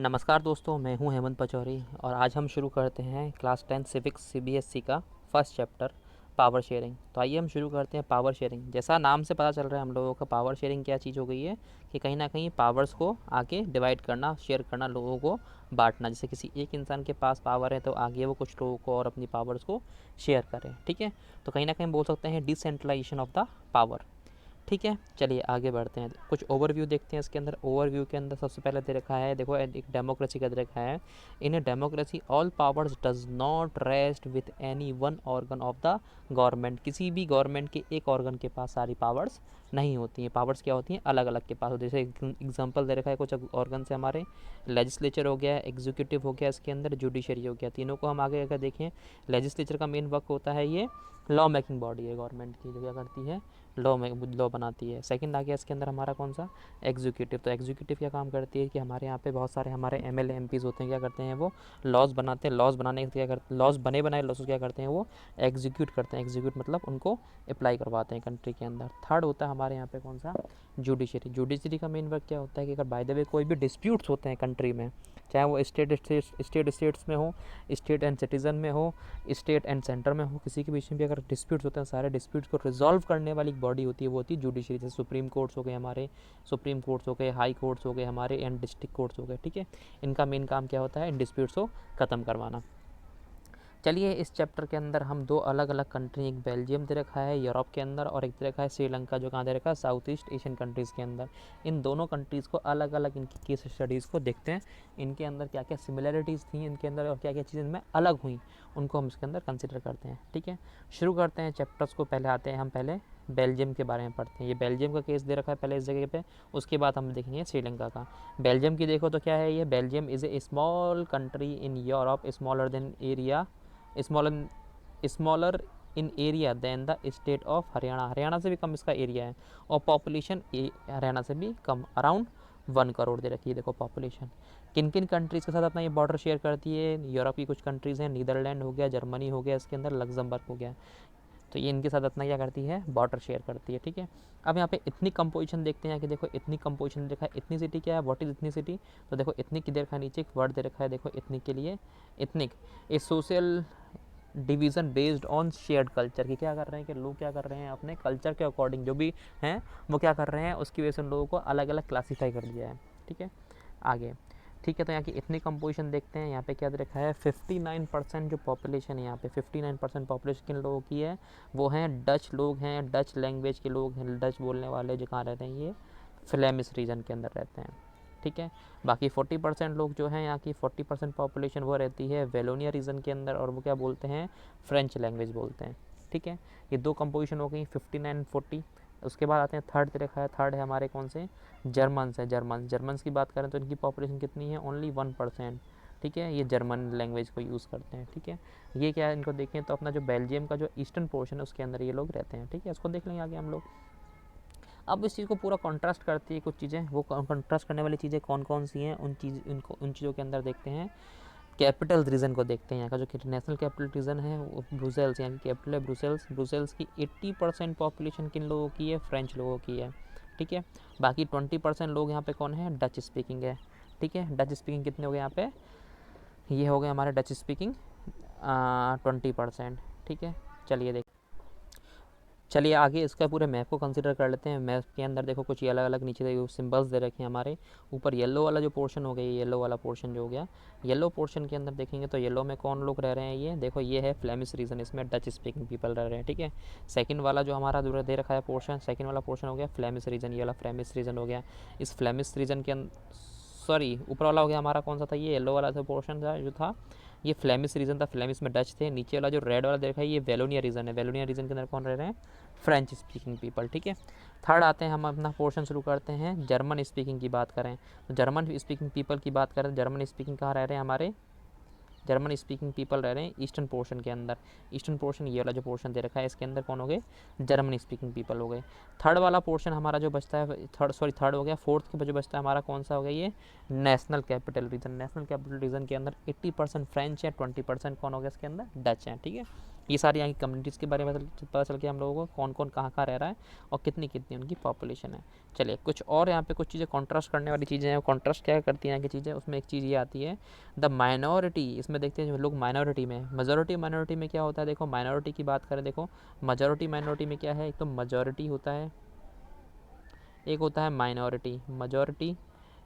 नमस्कार दोस्तों, मैं हूं हेमंत पचौरी और आज हम शुरू करते हैं क्लास 10 सिविक्स सीबीएसई का फर्स्ट चैप्टर पावर शेयरिंग। तो आइए हम शुरू करते हैं पावर शेयरिंग। जैसा नाम से पता चल रहा है हम लोगों का पावर शेयरिंग क्या चीज़ हो गई है कि कहीं ना कहीं पावर्स को आगे डिवाइड करना, शेयर करना, लोगों को बांटना। जैसे किसी एक इंसान के पास पावर है तो आगे वो कुछ लोगों को और अपनी पावर्स को शेयर करें। ठीक है, तो कहीं ना कहीं बोल सकते हैं डिसेंट्रलाइजेशन ऑफ द पावर। ठीक है, चलिए आगे बढ़ते हैं। कुछ ओवरव्यू देखते हैं इसके अंदर। ओवरव्यू के अंदर सबसे पहले दे रखा है, देखो एक डेमोक्रेसी का दे रखा है। In a democracy all powers does not rest with any one organ of the government. किसी भी गवर्नमेंट के एक ऑर्गन के पास सारी पावर्स नहीं होती हैं। पावर्स क्या होती हैं, अलग अलग के पास होती है। जैसे एग्जांपल दे रखा है कुछ ऑर्गन से हमारे, लेजिस्लेचर हो गया, एग्जीक्यूटिव हो गया, इसके अंदर जुडिशरी हो गया। तीनों को हम आगे अगर देखें, लेजिस्लेचर का मेन वर्क होता है, ये लॉ मेकिंग बॉडी है गवर्नमेंट की, जो क्या करती है, लॉ बनाती है। सेकंड आ गया इसके अंदर हमारा कौन सा, एग्जीक्यूटिव। तो एग्जीक्यूटिव क्या काम करती है कि हमारे यहाँ पे बहुत सारे हमारे एमएलए एमपीज़ होते हैं, क्या करते हैं वो लॉज बनाते हैं। लॉज बनाने के क्या करते हैं, लॉज बने बनाए लॉज क्या करते हैं वो एग्जीक्यूट करते हैं। एग्जीक्यूट मतलब उनको अप्लाई करवाते हैं कंट्री के अंदर। थर्ड होता है हमारे यहाँ पे कौन सा, जुडिशरी। जुडिशरी का मेन वर्क क्या होता है कि अगर बाय द वे कोई भी डिस्प्यूट्स होते हैं कंट्री में, चाहे वो स्टेट्स में हो, स्टेट एंड सिटीज़न में हो, स्टेट एंड सेंटर में हो, किसी के बीच में भी अगर डिस्प्यूट्स होते हैं, सारे डिस्प्यूट्स को रिजॉल्व करने वाली बॉडी होती है, वो होती है जुडिशरी। जैसे सुप्रीम कोर्ट्स हो गए हमारे, सुप्रीम कोर्ट्स हो गए, हाई कोर्ट्स हो गए हमारे, एंड डिस्ट्रिक्ट कोर्ट्स हो गए। ठीक है, इनका मेन काम क्या होता है, इन डिस्प्यूट्स को ख़त्म करवाना। चलिए इस चैप्टर के अंदर हम दो अलग अलग कंट्री, एक बेल्जियम दे रखा है यूरोप के अंदर और एक दे रखा है श्रीलंका, जो कहाँ दे रखा है, साउथ ईस्ट एशियन कंट्रीज़ के अंदर। इन दोनों कंट्रीज़ को अलग अलग इनकी केस स्टडीज़ को देखते हैं, इनके अंदर क्या क्या सिमिलरिटीज़ थी इनके अंदर और क्या क्या चीज़ें इनमें अलग हुई, उनको हम इसके अंदर कंसिडर करते हैं। ठीक है, शुरू करते हैं चैप्टर्स को। पहले आते हैं हम पहले बेल्जियम के बारे में पढ़ते हैं। ये बेल्जियम का केस दे रखा है पहले इस जगह पे, उसके बाद हम देखेंगे श्रीलंका का। बेल्जियम की देखो तो क्या है ये, Belgium is a small country in Europe, smaller than area, smaller in area than the state of Haryana. Haryana से भी कम इसका एरिया है और पॉपुलेशन हरियाणा से भी कम, अराउंड 1 करोड़ दे रखी है। देखो पॉपुलेशन किन किन कंट्रीज़ के साथ अपना ये बॉर्डर शेयर करती है, यूरोप की कुछ कंट्रीज़ हैं, नीदरलैंड हो गया, जर्मनी हो गया, इसके अंदर लग्जमबर्ग हो गया। तो ये इनके साथ अपना क्या करती है, बॉर्डर शेयर करती है। ठीक है, अब यहाँ पे इतनी कंपोजिशन देखते हैं कि देखो इतनी कंपोजिशन देखा है। इथनिसिटी क्या है, व्हाट इज इथनिसिटी, तो देखो इथनिक की दे रखा है, नीचे एक वर्ड दे रखा है, देखो इथनिक के लिए, ethnic A social division based on shared culture. की क्या कर रहे हैं कि लोग क्या कर रहे हैं, अपने कल्चर के अकॉर्डिंग जो भी हैं वो क्या कर रहे हैं, उसकी वजह से उन लोगों को अलग अलग क्लासीफाई कर दिया है। ठीक है, आगे ठीक है, तो यहाँ की इतनी कंपोजिशन देखते हैं। यहाँ पे क्या दे रखा है, 59% जो पॉपुलेशन है यहाँ पे, 59% पॉपुलेशन किन लोगों की है, वो हैं डच लोग हैं, डच लैंग्वेज के लोग हैं, डच बोलने वाले, जो कहाँ रहते हैं, ये फ्लेमिश रीजन के अंदर रहते हैं। ठीक है, बाकी 40% लोग जो हैं, यहाँ की 40% पॉपुलेशन वो रहती है वेलोनिया रीजन के अंदर, और वो क्या बोलते हैं, फ्रेंच लैंग्वेज बोलते हैं। ठीक है, ये दो कंपोजिशन हो गई 59 40। उसके बाद आते हैं थर्ड देखा है, थर्ड है हमारे कौन से, जर्मन्स है। जर्मन्स की बात करें तो इनकी पॉपुलेशन कितनी है, ओनली 1%। ठीक है, ये जर्मन लैंग्वेज को यूज़ करते हैं। ठीक है, ये क्या है, इनको देखें तो अपना जो बेल्जियम का जो ईस्टर्न पोर्शन है उसके अंदर ये लोग रहते हैं। ठीक है, इसको देख लेंगे आगे हम लोग। अब इस चीज़ को पूरा कॉन्ट्रास्ट करती है कुछ चीज़ें, वो कॉन्ट्रास्ट करने वाली चीज़ें कौन कौन सी हैं, उन चीज़ों के अंदर देखते हैं। कैपिटल रीजन को देखते हैं। यहाँ का जो नेशनल कैपिटल रीजन है वो ब्रुसेल्स, यहाँ की कैपिटल है ब्रुसेल्स। ब्रुसेल्स की 80% पॉपुलेशन किन लोगों की है, फ्रेंच लोगों की है। ठीक है, बाकी 20% लोग यहाँ पे कौन है, डच स्पीकिंग है। ठीक है, डच स्पीकिंग कितने हो गए यहाँ पे, ये हो गए हमारे डच स्पीकिंग 20%। ठीक है, चलिए आगे इसका पूरे मैप को कंसिडर कर लेते हैं। मैप के अंदर देखो कुछ ये अलग अलग नीचे देखो सिंबल्स दे रखे हैं हमारे ऊपर। येलो वाला जो पोर्शन हो गया, येलो वाला पोर्शन जो हो गया, येलो पोर्शन के अंदर देखेंगे तो येलो में कौन लोग रह रहे हैं, ये देखो ये है फ्लेमिश रीजन, इसमें डच स्पीकिंग पीपल रह रहे हैं। ठीक है, सेकंड वाला जो हमारा दूर दे रखा है पोर्शन, सेकंड वाला पोर्शन हो गया फ्लेमिश रीजन, ये वाला फ्लेमिश रीजन हो गया। इस फ्लेमिश रीजन के सॉरी ऊपर वाला हो गया हमारा कौन सा था, ये येलो वाला जो पोर्शन था, जो था ये फ्लेमिश रीजन था, फ्लेमिश में डच थे। नीचे वाला जो रेड वाला देखा है ये वेलोनिया रीजन है, वेलोनिया रीजन के अंदर कौन रह रहे हैं, फ्रेंच स्पीकिंग पीपल। ठीक है, थर्ड आते हैं, हम अपना पोर्शन शुरू करते हैं जर्मन स्पीकिंग की बात करें तो जर्मन स्पीकिंग पीपल की बात करें, जर्मन स्पीकिंग कहाँ रह रहे हैं हमारे, जर्मन स्पीकिंग पीपल रह रहे हैं ईस्टर्न पोर्शन के अंदर। ईस्टर्न पोर्शन ये वाला जो पोर्शन दे रखा है इसके अंदर कौन हो गए, जर्मन स्पीकिंग पीपल हो गए। थर्ड वाला पोर्शन हमारा जो बचता है, थर्ड हो गया, फोर्थ के जो बचता है हमारा कौन सा हो गया, ये national capital region. National capital region के अंदर 80% फ्रेंच है, 20% कौन हो गया इसके अंदर, डच है। ठीक है, ये सारी यहाँ की कम्युनिटीज़ के बारे में पता चल गया हम लोगों को, कौन कौन कहाँ कहाँ रह रहा है और कितनी कितनी उनकी पॉपुलेशन है। चलिए कुछ और यहाँ पे कुछ चीज़ें कॉन्ट्रास्ट करने वाली चीज़ें हैं। कॉन्ट्रास्ट क्या करती हैं यहाँ की चीज़ें, उसमें एक चीज़ ये आती है द माइनॉरिटी। इसमें देखते हैं जो लोग माइनॉरिटी में, मेजॉरिटी माइनॉरिटी में क्या होता है, देखो माइनॉरिटी की बात करें, देखो मेजॉरिटी माइनॉरिटी में क्या है, एक तो मेजॉरिटी होता है, एक होता है माइनॉरिटी।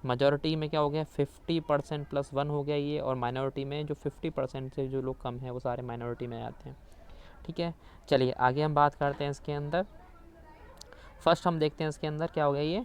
मेजॉरिटी में क्या हो गया 50% प्लस 1 हो गया ये, और माइनॉरिटी में जो 50% से जो लोग कम हैं वो सारे माइनॉरिटी में आते हैं। ठीक है, चलिए आगे हम बात करते हैं इसके अंदर। फर्स्ट हम देखते हैं इसके अंदर क्या हो गया ये,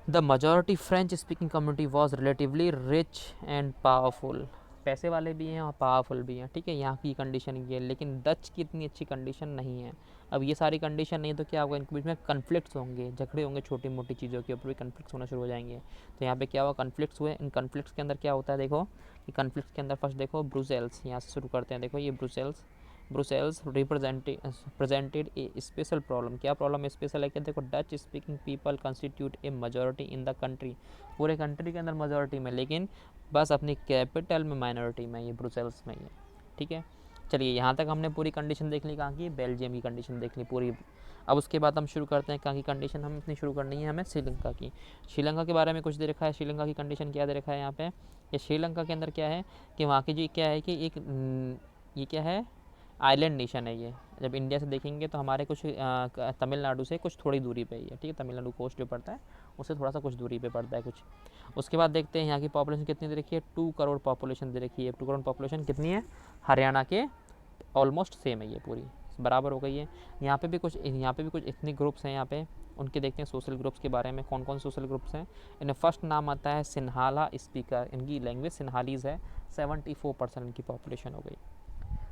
the majority French speaking community was relatively rich and powerful. पैसे वाले भी हैं और पावरफुल भी हैं, ठीक है, यहाँ की कंडीशन ये है। लेकिन डच की इतनी अच्छी कंडीशन नहीं है। अब ये सारी कंडीशन नहीं है तो क्या होगा, इनके बीच में कन्फ्लिक्ट्स होंगे, झगड़े होंगे, छोटी मोटी चीज़ों के ऊपर भी कन्फ्लिक्ट्स होना शुरू हो जाएंगे। तो यहाँ पे क्या हुआ, कन्फ्लिक्ट्स हुए। इन कन्फ्लिक्ट्स के अंदर क्या होता है, देखो कि कन्फ्लिक्ट्स के अंदर फर्स्ट देखो ब्रुसेल्स, यहाँ से शुरू करते हैं। देखो ये ब्रुसेल्स प्रेजेंटेड ए स्पेशल प्रॉब्लम। क्या प्रॉब्लम स्पेशल है, क्या देखो Dutch speaking people constitute A majority in the country. पूरे कंट्री के अंदर मेजॉरिटी में, लेकिन बस अपनी कैपिटल में माइनॉरिटी में, ये ब्रुसेल्स में ही है। ठीक है, चलिए यहाँ तक हमने पूरी कंडीशन देख ली, कहाँ की, बेल्जियम की कंडीशन देख ली पूरी। अब उसके बाद हम शुरू करते हैं कहाँ की कंडीशन, हम अपनी शुरू करनी है हमें श्रीलंका की। श्रीलंका के बारे में कुछ दे रखा है, श्रीलंका की कंडीशन क्या दे रखा है यहाँ पे, ये श्रीलंका के अंदर क्या है कि वहाँ की जो क्या है कि एक ये क्या है, आइलैंड नेशन है ये। जब इंडिया से देखेंगे तो हमारे कुछ तमिलनाडु से कुछ थोड़ी दूरी पे ही है, ठीक है, तमिलनाडु कोस्ट जो पड़ता है उससे थोड़ा सा कुछ दूरी पे पड़ता है कुछ। उसके बाद देखते हैं यहाँ की पॉपुलेशन कितनी दे रखी है, 2 करोड़ पॉपुलेशन दे रखी है। 2 करोड़ पॉपुलेशन कितनी है, हरियाणा के ऑलमोस्ट सेम है, ये पूरी बराबर हो गई है। यहाँ पे भी कुछ इतने ग्रुप्स हैं यहाँ पे, उनके देखते हैं सोशल ग्रुप्स के बारे में, कौन कौन सोशल ग्रुप्स हैं। इनमें फर्स्ट नाम आता है सिन्हाला स्पीकर, इनकी लैंग्वेज सिन्हालीज़ है, 74% इनकी पॉपुलेशन हो गई।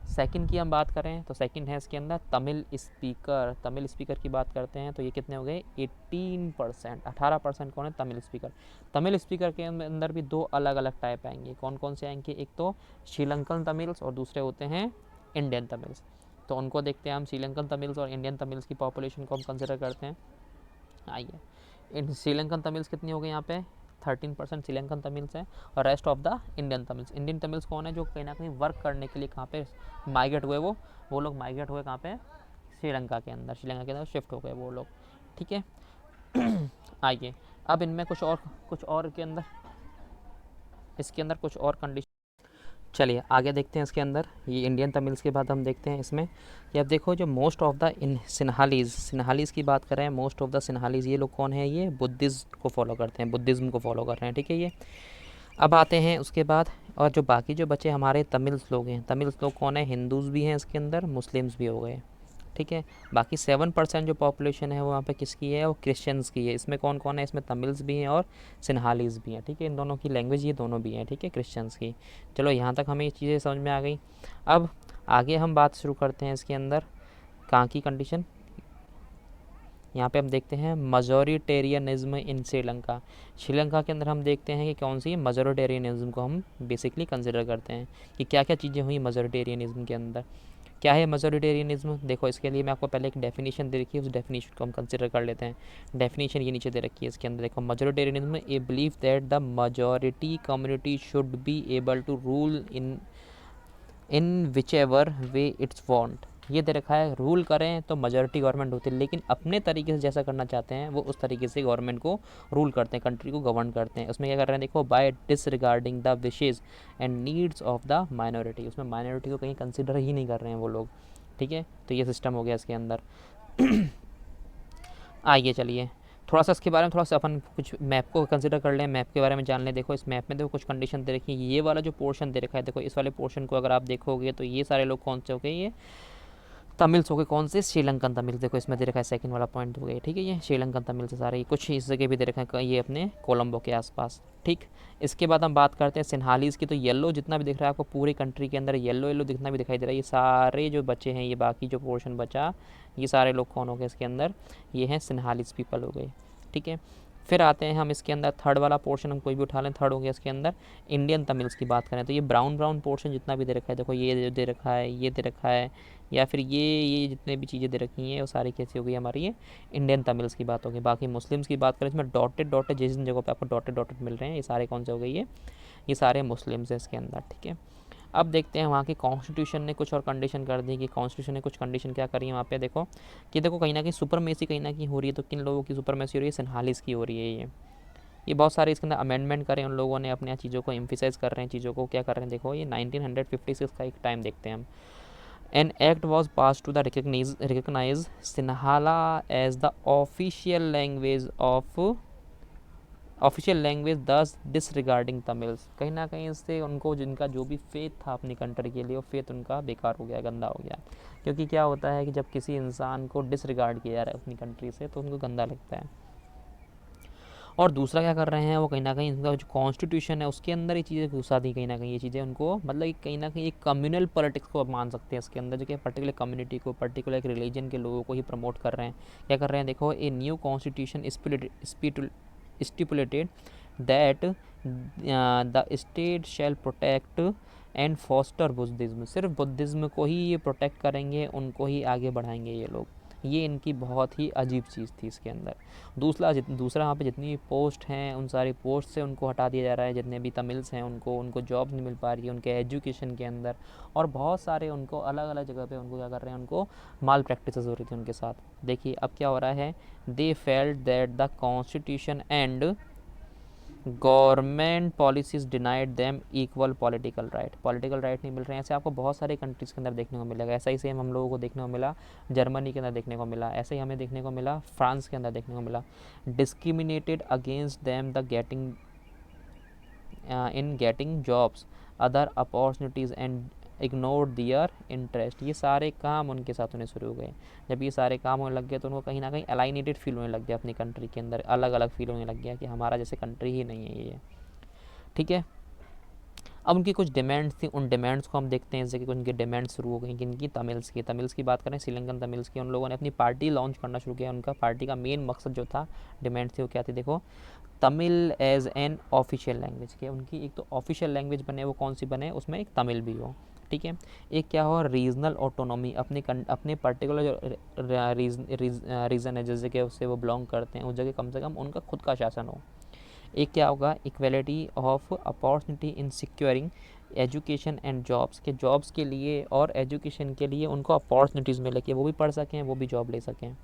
सेकंड की हम बात करें तो सेकंड है इसके अंदर तमिल स्पीकर की बात करते हैं तो ये कितने हो गए 18%। 18% कौन है, तमिल स्पीकर। तमिल स्पीकर के अंदर भी 2 अलग अलग टाइप आएंगे, कौन कौन से आएंगे, एक तो श्रीलंकन तमिल्स और दूसरे होते हैं इंडियन तमिल्स। तो उनको देखते हैं हम, श्रीलंकन तमिल्स और इंडियन तमिल्स की पॉपुलेशन को हम कंसिडर करते हैं। आइए, इन श्रीलंकन तमिल्स कितनी हो गई यहाँ पे 13% श्रीलंकन तमिल्स हैं, और rest of the Indian Tamils. Indian Tamils कौन है, जो कहीं ना कहीं वर्क करने के लिए कहाँ पे माइग्रेट हुए, वो लोग माइग्रेट हुए कहाँ पे, श्रीलंका के अंदर शिफ्ट हो गए वो लोग। ठीक है आइए, अब इनमें कुछ और के अंदर, इसके अंदर कुछ और कंडीशन। चलिए आगे देखते हैं इसके अंदर। ये इंडियन तमिल्स के बाद हम देखते हैं इसमें कि अब देखो जो मोस्ट ऑफ द इन सिन्हालीज़ की बात करें, मोस्ट ऑफ द सिन्हालीज़ ये लोग कौन है, ये बुद्धिज़्म को फॉलो करते हैं, बुद्धिज़्म को फॉलो कर रहे हैं। ठीक है, ये अब आते हैं उसके बाद, और जो बाकी जो बचे हमारे तमिल्स लोग हैं, तमिल्स लोग कौन है, हिंदूज़ भी हैं इसके अंदर, मुस्लिम्स भी हो गए। ठीक है, बाकी 7% जो पॉपुलेशन है वो वहाँ पे किसकी है, वो क्रिश्चियंस की है। इसमें कौन कौन है, इसमें तमिल्स भी हैं और सिन्हालीज़ भी हैं। ठीक है, इन दोनों की लैंग्वेज ये दोनों भी हैं, ठीक है, क्रिश्चियंस की। चलो यहाँ तक हमें ये चीज़ें समझ में आ गई। अब आगे हम बात शुरू करते हैं इसके अंदर कहाँ की कंडीशन। यहाँ पे हम देखते हैं मजॉरिटेरियनिज्म इन श्रीलंका। श्रीलंका के अंदर हम देखते हैं कि कौन सी मजॉरिटेरियनिज्म को हम बेसिकली कंसिडर करते हैं कि क्या क्या चीज़ें हुई मजॉरिटेरियनिज्म के अंदर। क्या है मजॉरिटेरियनिज्म, देखो इसके लिए मैं आपको पहले एक डेफिनेशन दे रखी है, उस डेफिनेशन को हम कंसिडर कर लेते हैं। डेफिनेशन ये नीचे दे रखी है इसके अंदर, देखो majoritarianism a believe that the majority community should be able to rule in which ever way it's want. ये दे रखा है, रूल करें तो मेजॉरिटी गवर्नमेंट होती है, लेकिन अपने तरीके से जैसा करना चाहते हैं वो उस तरीके से गवर्नमेंट को रूल करते हैं, कंट्री को गवर्न करते हैं। उसमें क्या कर रहे हैं, देखो by disregarding the wishes and needs of the minority. उसमें माइनॉरिटी को कहीं कंसिडर ही नहीं कर रहे हैं वो लोग। ठीक है, तो ये सिस्टम हो गया इसके अंदर। आइए चलिए थोड़ा सा इसके बारे में थोड़ा सा अपन कुछ मैप को कंसिडर कर लें, मैप के बारे में जान लें। देखो इस मैप में देखो कुछ कंडीशन दे रखी है। ये वाला जो पोर्शन दे रखा है, देखो इस वाले पोर्शन को अगर आप देखोगे तो ये सारे लोग कौन से हो गए, ये तमिल्स हो गए, कौन से, श्रीलंकन तमिल। देखो इसमें दे रखा है सेकंड वाला पॉइंट हो गया, ठीक है, ये श्रीलंकन तमिल से सारे, कुछ इस जगह भी दे रखा है ये अपने कोलंबो के आसपास। ठीक, इसके बाद हम बात करते हैं सिन्हालीज़ की। तो येलो जितना भी दिख रहा है आपको पूरी कंट्री के अंदर, येलो जितना भी दिखाई दे रहा है, ये सारे जो बचे हैं, ये बाकी जो पोर्शन बचा, ये सारे लोग कौन हो गए इसके अंदर, ये हैं सिन्हालीज़ पीपल हो गए। ठीक है, फिर आते हैं हम इसके अंदर थर्ड वाला पोर्शन, हम कोई भी उठा लें, थर्ड हो गया इसके अंदर इंडियन तमिल्स की बात करें तो ये ब्राउन पोर्शन जितना भी दे रखा है, देखो ये दे रखा है, ये दे रखा है, या फिर ये जितने भी चीज़ें दे रखी हैं वो सारी कैसी हो गई हमारी, ये इंडियन तमिल्स की बात होगी। बाकी मुस्लिम्स की बात करें इसमें डॉटेड जिस जगह पे आपको डॉटेड मिल रहे हैं, ये सारे कौन से हो गए, ये सारे मुस्लिम्स हैं इसके अंदर। ठीक है, अब देखते हैं वहाँ की कॉन्स्टिट्यूशन ने कुछ और कंडीशन कर दी कि कॉन्स्टिट्यूशन ने कुछ कंडीशन क्या करी है वहाँ पे देखो कि देखो कहीं ना कहीं सुपरमेसी कहीं ना कहीं हो रही है। तो किन लोगों की सुपरमेसी हो रही है? सिन्हालिस की हो रही है ये बहुत सारे इसके अंदर अमेंडमेंट करें उन लोगों ने, अपने चीज़ों को एम्फिसाइज कर रहे हैं, चीज़ों को क्या कर रहे हैं देखो। ये 1956 का एक टाइम देखते हैं हम। An act was pass to the recognise Sinhala as the official language thus disregarding Tamils. कहीं ना कहीं इससे उनको जिनका जो भी फेथ था अपनी कंट्री के लिए वो फेथ उनका बेकार हो गया, गंदा हो गया। क्योंकि क्या होता है कि जब किसी इंसान को डिसरिगार्ड किया जा रहा है अपनी कंट्री से तो उनको गंदा लगता है। और दूसरा क्या कर रहे हैं वो कहीं ना कहीं इनका जो कॉन्स्टिट्यूशन है उसके अंदर ये चीज़ें घुसा दी कहीं ना कहीं। ये चीज़ें उनको मतलब कि कहीं ना कहीं एक कम्युनल पॉलिटिक्स को आप मान सकते हैं इसके अंदर, जो कि पर्टिकुलर कम्युनिटी को, पर्टिकुलर एक रिलीजन के लोगों को ही प्रमोट कर रहे हैं। क्या कर रहे हैं देखो, a new constitution stipulated that the state shall protect and foster Buddhism. सिर्फ बुद्धिज्म को ही ये प्रोटेक्ट करेंगे, उनको ही आगे बढ़ाएंगे ये लोग। ये इनकी बहुत ही अजीब चीज़ थी इसके अंदर। दूसरा वहाँ पे जितनी पोस्ट हैं उन सारी पोस्ट से उनको हटा दिया जा रहा है। जितने भी तमिल्स हैं उनको जॉब नहीं मिल पा रही है उनके एजुकेशन के अंदर। और बहुत सारे उनको अलग अलग जगह पे उनको क्या कर रहे हैं, उनको माल प्रैक्टिसेस हो रही थी उनके साथ। देखिए अब क्या हो रहा है, they felt that the constitution and government policies denied them equal political right नहीं मिल रहे हैं। ऐसे आपको बहुत सारे कंट्रीज़ के अंदर देखने को मिलेगा। ऐसा ही सेम हम लोगों को देखने को मिला जर्मनी के अंदर देखने को मिला, ऐसे ही हमें देखने को मिला फ्रांस के अंदर देखने को मिला। Discriminated against them the getting in getting jobs other opportunities and ignore their interest. ये सारे काम उनके साथ होने शुरू हो गए। जब ये सारे काम होने लग गए तो उनको कहीं ना कहीं अलाइनेटेड फील होने लग गया अपनी कंट्री के अंदर, अलग अलग फील होने लग गया कि हमारा जैसे कंट्री ही नहीं है ये। ठीक है, अब उनकी कुछ डिमांड्स थी, उन डिमांड्स को हम देखते हैं। जैसे कि उनकी डिमांड्स शुरू हो गई कि इनकी तमिल्स की बात करें, श्रीलंकन तमिल्स की, उन लोगों ने अपनी पार्टी लॉन्च करना शुरू किया। उनका पार्टी का मेन मकसद जो था, डिमांड थी, वो क्या थी देखो, Tamil as an official language के। उनकी एक तो ऑफिशियल लैंग्वेज बने, वो कौन सी बने, उसमें एक तमिल भी हो। ठीक है, एक क्या हो, रीजनल ऑटोनॉमी, अपने पर्टिकुलर जो रीजन है जिस जगह उससे वो बिलोंग करते हैं उस जगह कम से कम उनका खुद का शासन हो। एक क्या होगा, equality of opportunity in securing education and jobs, के जॉब्स के लिए और एजुकेशन के लिए उनको अपॉर्चुनिटीज़ मिले कि वो भी पढ़ सकें, वो भी जॉब ले सकें।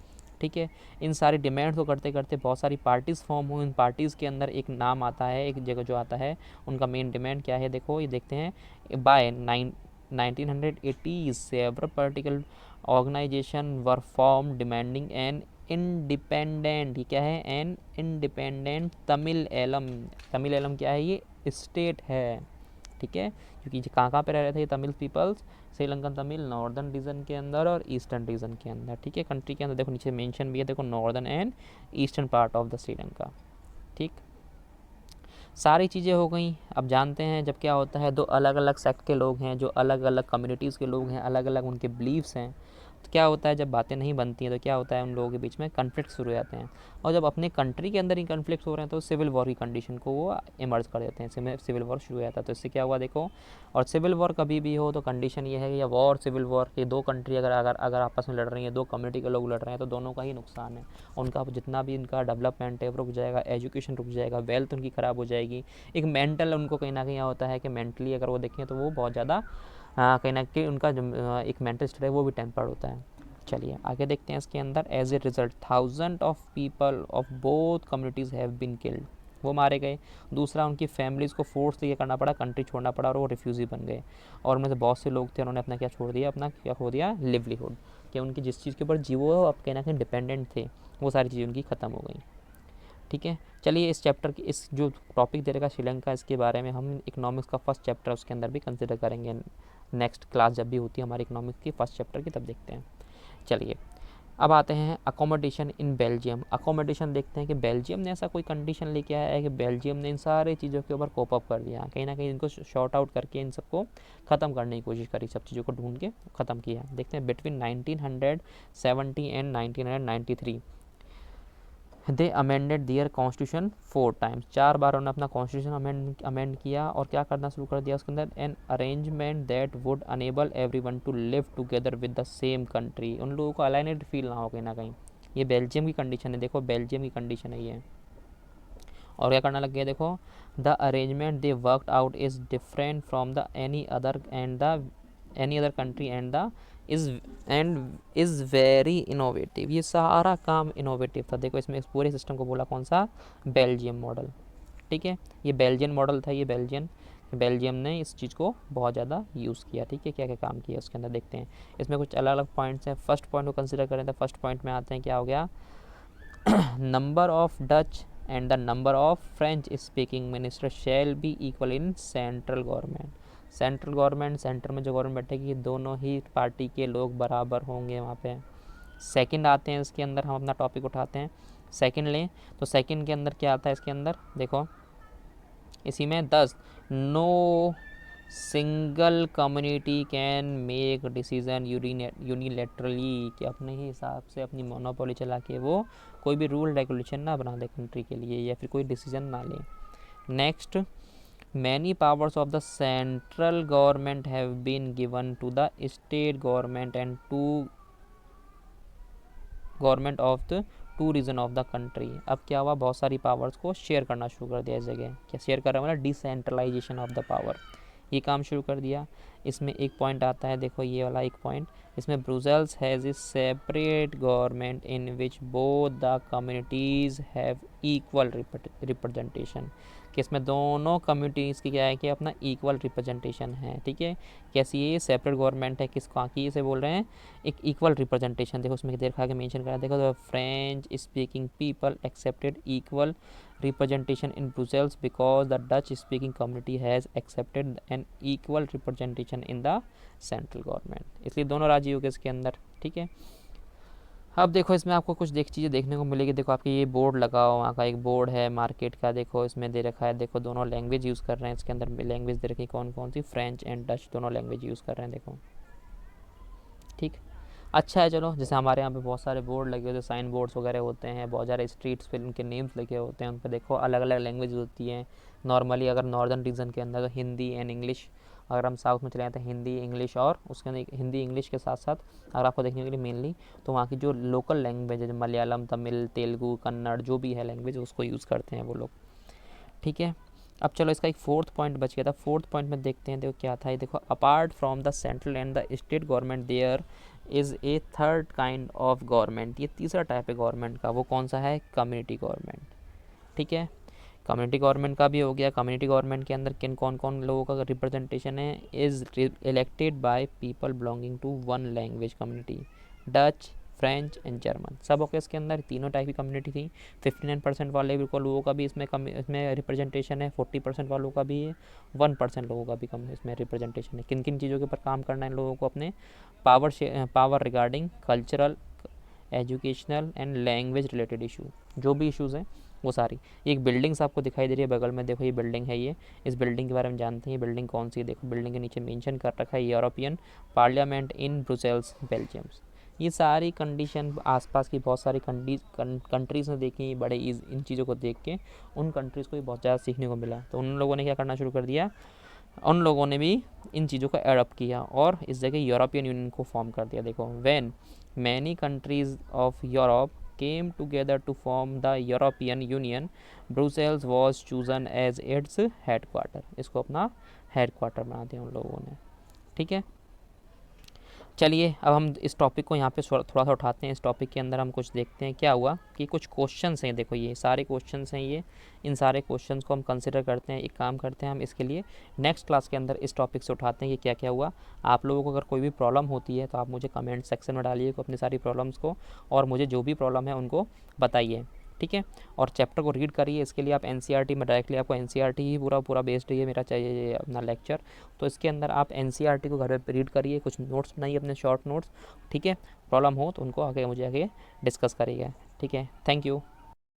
ठीक है, इन सारी डिमांड्स को करते करते बहुत सारी पार्टीज़ फॉर्म हुई। इन पार्टीज़ के अंदर एक नाम आता है, एक जगह जो आता है, उनका मेन डिमांड क्या है देखो, ये देखते हैं। By 1980 several political organisation were form demanding an independent, ये क्या है, एन इंडिपेंडेंट तमिल एलम। तमिल एलम क्या है, ये स्टेट है। ठीक है, क्योंकि कहाँ पे रह रहे थे ये Tamil peoples, Sri Lankan Tamil northern region के अंदर और ईस्टर्न रीजन के अंदर। ठीक है, कंट्री के अंदर देखो नीचे मेंशन भी है, देखो northern and eastern part of the Sri Lanka. ठीक, सारी चीज़ें हो गई। अब जानते हैं जब क्या होता है, दो अलग अलग सेक्ट के लोग हैं, जो अलग अलग कम्युनिटीज़ के लोग हैं, अलग अलग उनके बिलीव्स हैं, तो क्या होता है जब बातें नहीं बनती हैं तो क्या होता है, उन लोगों के बीच में कन्फ्लिक्ट शुरू हो जाते हैं। और जब अपने कंट्री के अंदर ही कन्फ्लिक्ट हो रहे हैं तो सिविल वॉर की कंडीशन को वो इमर्ज कर देते हैं, सिविल वॉर शुरू हो जाता है। तो इससे क्या हुआ देखो, और सिविल वॉर कभी भी हो तो कंडीशन ये है कि या वॉर सिविल वॉर के दो कंट्री अगर अगर अगर आपस में लड़ रही हैं, दो कम्युनिटी के लोग लड़ रहे हैं, तो दोनों का ही नुकसान है। उनका जितना भी इनका डेवलपमेंट है रुक जाएगा, एजुकेशन रुक जाएगा, वेल्थ उनकी ख़राब हो जाएगी। एक मेंटल उनको कहीं ना कहीं होता है कि मेंटली अगर वो देखें तो वो बहुत ज़्यादा कहीं ना कहीं उनका जो एक मेंटल स्टेट है वो भी टेम्पर्ड होता है। चलिए आगे देखते हैं इसके अंदर। As a result thousand of people of both communities have been killed, वो मारे गए। दूसरा, उनकी फैमिलीज़ को फोर्स ये करना पड़ा, कंट्री छोड़ना पड़ा और वो रिफ्यूज़ी बन गए। और उनमें से बहुत से लोग थे उन्होंने अपना क्या छोड़ दिया, अपना क्या खो दिया, लिवलीहुड, कि उनकी जिस चीज़ के ऊपर जीवो अब कहीं ना कहीं डिपेंडेंट थे वो सारी चीज़ें उनकी ख़त्म हो गई। ठीक है, चलिए इस चैप्टर की इस जो टॉपिक दे रहेगा श्रीलंका, इसके बारे में हम इकोनॉमिक्स का फर्स्ट चैप्टर उसके अंदर भी कंसिडर करेंगे। नेक्स्ट क्लास जब भी होती है हमारी इकोनॉमिक्स की फर्स्ट चैप्टर की, तब देखते हैं। चलिए अब आते हैं अकोमोडेशन इन बेल्जियम। अकोमोडेशन देखते हैं कि बेल्जियम ने ऐसा कोई कंडीशन लेके आया है कि बेल्जियम ने इन सारी चीज़ों के ऊपर कोप अप कर दिया, कहीं ना कहीं इनको शॉर्ट आउट करके इन सबको ख़त्म करने की कोशिश करी, सब चीज़ों को ढूंढ के ख़त्म किया। देखते हैं between 1970 and 1993 they amended their constitution 4 times, 4 बार उन्होंने अपना कॉन्स्टिट्यूशन अमेंड किया। और क्या करना शुरू कर दिया उसके अंदर, an arrangement that would enable everyone to live together with the same country, उन लोगों को अलाइनेड फील ना हो कहीं ना कहीं। ये बेल्जियम की कंडीशन है, देखो बेल्जियम की कंडीशन है ये। और क्या करना लग गया देखो, the arrangement they worked out is different from the any other country and is very innovative. ये सारा काम इनोवेटिव था। देखो इसमें इस पूरे सिस्टम को बोला कौन सा, बेल्जियम मॉडल। ठीक है, ये बेल्जियन मॉडल था, ये बेल्जियम ने इस चीज़ को बहुत ज़्यादा यूज़ किया। ठीक है, क्या क्या काम किया उसके अंदर देखते हैं। इसमें कुछ अलग अलग पॉइंट्स हैं। फर्स्ट पॉइंट को कंसिडर करें तो फर्स्ट पॉइंट में आते हैं, क्या हो गया, number of Dutch and the number of French speaking minister shall be equal in central government. Central government, centre में जो गवर्नमेंट बैठेगी, दोनों ही पार्टी के लोग बराबर होंगे वहाँ पे। सेकंड आते हैं इसके अंदर, हम अपना टॉपिक उठाते हैं, सेकंड लें तो सेकंड के अंदर क्या आता है इसके अंदर, देखो इसी में 10 no single community can make decision unilaterally, कि अपने ही हिसाब से अपनी मोनोपोली चला के वो कोई भी रूल रेगुलेशन ना बना दे कंट्री के लिए, या फिर कोई डिसीजन ना ले। Next, many powers of the central government have been given to the state government and to government of the two region of the country. अब क्या हुआ, बहुत सारी पावर्स को शेयर करना शुरू कर दिया इस जगह। क्या शेयर कर रहा है, मतलब डिसेंट्रलाइजेशन ऑफ द पावर, ये काम शुरू कर दिया। इसमें एक पॉइंट आता है, देखो ये वाला एक पॉइंट, इसमें Brussels has a separate government in which both the communities have equal representation, कि इसमें दोनों कम्युनिटीज़ की क्या है कि अपना इक्वल रिप्रेजेंटेशन है। ठीक है, कैसी ये सेपरेट गवर्नमेंट है, किस कहाँ की, इसे बोल रहे हैं एक इक्वल रिप्रेजेंटेशन। देखो उसमें देर खा के मेंशन करा, देखो the French speaking people accepted equal representation in Brussels because the Dutch speaking community has accepted an equal representation in the central government। इसलिए दोनों राज्य हो गए इसके अंदर। ठीक है, अब देखो इसमें आपको कुछ चीज़ें देखने को मिलेगी। देखो आपके ये बोर्ड लगा हुआ, वहाँ का एक बोर्ड है मार्केट का, देखो इसमें दे रखा है, देखो दोनों लैंग्वेज यूज़ कर रहे हैं इसके अंदर। लैंग्वेज दे रखी कौन कौन सी, फ्रेंच एंड डच, दोनों लैंग्वेज यूज़ कर रहे हैं देखो। ठीक, अच्छा है। चलो, जैसे हमारे यहाँ पे बहुत सारे बोर्ड लगे होते हैं, साइन बोर्ड्स वगैरह होते हैं, बहुत सारे स्ट्रीट्स पे उनके नेम्स लगे होते हैं, उन पर देखो अलग अलग लैंग्वेज होती हैं। नॉर्मली अगर नॉर्दर्न रीजन के अंदर तो हिंदी एंड इंग्लिश, अगर हम साउथ में चले जाते हैं हिंदी इंग्लिश, और उसके अंदर हिंदी इंग्लिश के साथ साथ अगर आपको देखने के लिए मेनली तो वहाँ की जो लोकल लैंग्वेज है, मलयालम, तमिल, तेलुगु, कन्नड़, जो भी है लैंग्वेज, उसको यूज़ करते हैं वो लोग। ठीक है, अब चलो इसका एक फोर्थ पॉइंट बच गया था। फोर्थ पॉइंट में देखते हैं, देखो क्या था ये, देखो apart from the central and the state government there is a third kind of government. ये तीसरा टाइप है गवर्नमेंट का, वो कौन सा है, कम्युनिटी गवर्नमेंट। ठीक है, कम्युनिटी गवर्नमेंट का भी हो गया। कम्युनिटी गवर्नमेंट के अंदर किन कौन कौन लोगों का रिप्रेजेंटेशन है, is elected by people belonging to one language community, Dutch, French and German, सब ओके। इसके अंदर तीनों टाइप की कम्युनिटी थी। 59% वाले बिल्कुल लोगों का भी इसमें रिप्रेजेंटेशन है, 40% वालों का भी है, 1% लोगों का भी कम इसमें रिप्रेजेंटेशन है। किन किन चीज़ों के ऊपर काम करना है लोगों को, अपने power regarding cultural, educational and language related issue, जो भी इश्यूज़ हैं वो सारी। एक बिल्डिंग्स आपको दिखाई दे रही है बगल में, देखो ये बिल्डिंग है, ये इस बिल्डिंग के बारे में जानते हैं। ये बिल्डिंग कौन सी है, देखो बिल्डिंग के नीचे मेंशन कर रखा है European parliament in Brussels Belgium. ये सारी कंडीशन आसपास की बहुत सारी कंट्रीज़ ने देखी, बड़े इन चीज़ों को देख के उन कंट्रीज़ को भी बहुत ज़्यादा सीखने को मिला। तो उन लोगों ने क्या करना शुरू कर दिया, उन लोगों ने भी इन चीज़ों को एडप्ट किया और इस जगह यूरोपियन यूनियन को फॉर्म कर दिया। देखो, when many countries of Europe came together to form the European Union, Brussels was chosen as its headquarter। इसको अपना हेडक्वार्टर बना दिया उन लोगों ने। ठीक है, चलिए अब हम इस टॉपिक को यहाँ पे थोड़ा सा उठाते हैं। इस टॉपिक के अंदर हम कुछ देखते हैं क्या हुआ कि कुछ क्वेश्चंस हैं। देखो ये सारे क्वेश्चंस हैं, ये इन सारे क्वेश्चंस को हम कंसिडर करते हैं। एक काम करते हैं, हम इसके लिए नेक्स्ट क्लास के अंदर इस टॉपिक से उठाते हैं कि क्या क्या हुआ। आप लोगों को अगर कोई भी प्रॉब्लम होती है तो आप मुझे कमेंट सेक्शन में डालिए अपनी सारी प्रॉब्लम्स को, और मुझे जो भी प्रॉब्लम है उनको बताइए। ठीक है, और चैप्टर को रीड करिए। इसके लिए आप एनसीईआरटी में डायरेक्टली, आपको एनसीईआरटी ही पूरा बेस्ड है मेरा चाहिए अपना लेक्चर, तो इसके अंदर आप एनसीईआरटी को घर पे रीड करिए, कुछ नोट्स बनाइए अपने शॉर्ट नोट्स। ठीक है, प्रॉब्लम हो तो उनको मुझे आगे डिस्कस करिएगा। ठीक है, थैंक यू।